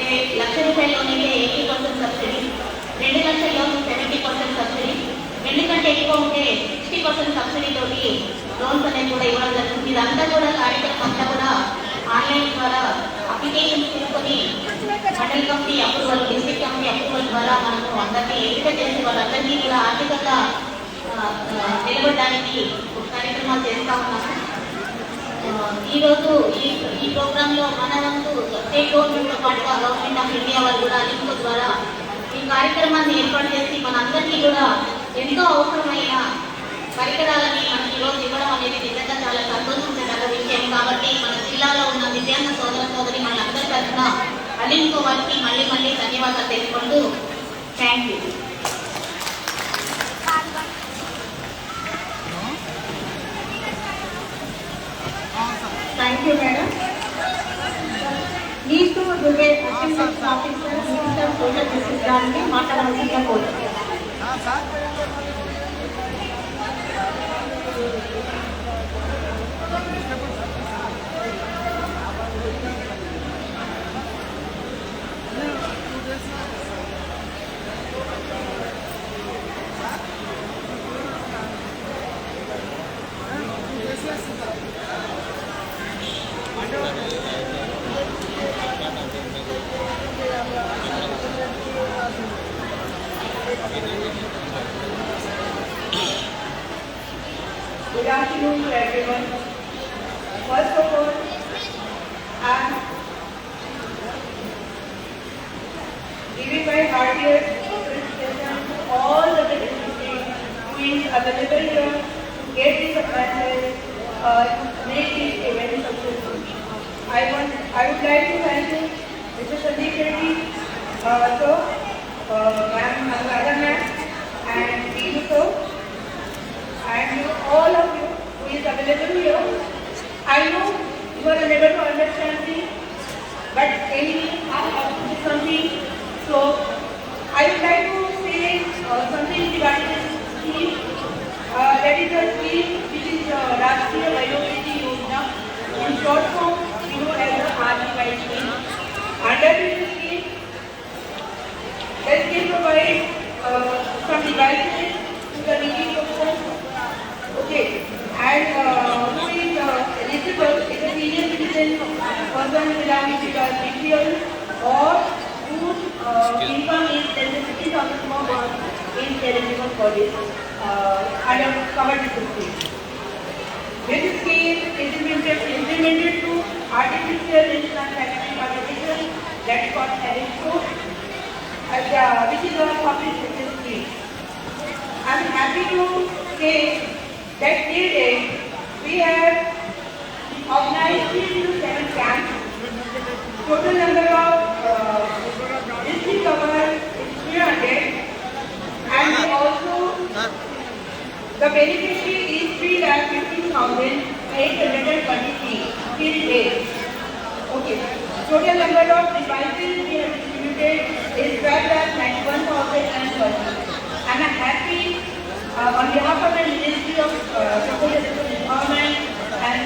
అంటే ₹1,00,000 80% subsidy, 2,00,000 70% subsidy, 2 కంటే ఎక్కువ ఉంటే 60% సబ్సిడీతోటి లోన్స్ అనేది కూడా ఇవ్వడం జరుగుతుంది. ఇదంతా కూడా కార్యక్రమం అంతా కూడా ఆన్లైన్ ద్వారా అప్లికేషన్ తీసుకొని mandal committee approval, district committee approval ద్వారా మనము అందరినీ ఎంపిక చేసి వాళ్ళందరినీ కూడా ఆర్థికంగా నిలబడడానికి కార్యక్రమాలు చేస్తూ ఉన్నాము. ఈరోజు ఈ ప్రోగ్రాంలో మన వంతు స్టేట్ గవర్నమెంట్తో పాటుగా గవర్నమెంట్ ఆఫ్ ఇండియా వారు కూడా లింక్ ద్వారా ఈ కార్యక్రమాన్ని ఏర్పాటు చేసి మనందరికీ కూడా ఎంతో అవసరమైన పరికరాలని మనకి ఈరోజు ఇవ్వడం అనేది నిజంగా చాలా సంతోషించదగ్గ విషయం. కాబట్టి మన జిల్లాలో ఉన్న దివ్యాంగ సోదర సోదరి మనందరి తరఫున అలింకో వారికి మళ్ళీ మళ్ళీ ధన్యవాదాలు తెలుపుకుంటూ thank you. Thank you, madam. These two Dubai Assistant Officer, Minister of Social Justice గారిని మాట్లాడాల్సిందిగా కోరుతున్నాను. Good afternoon to everyone. First of all, I am giving my heartiest appreciation to all the dignitaries who is available here to get this advantage, make this event successful. I would like to thank you, Mr. Sandeep Reddy, sir, Ma'am Anuradha ma'am, and Deenu sir, and all of you who is available here. I know you are unable to understand me, but anyway, I have to do something. So I would like to say something regarding this scheme. That is a scheme which is Rashtriya Vayogati Yojana, in short form, you know as the RVY scheme. Under this scheme, the scheme provides some devices to the needy person. Okay, and who is eligible is a senior citizen, person belonging to the BPL, or whose income is less than 50,000 more is eligible for this under covered scheme. This scheme is implemented to artificial insemination technology that is called ARISTO, which is a public sector scheme. I am happy to say that till date we have organized 3 to 7 camps. Total number of district covered is 300, and also the beneficiary is 3,50,823 till date. Okay. Total number of devices we have distributed is 12,91,030. I am happy on behalf of the Ministry of Social Justice Empowerment and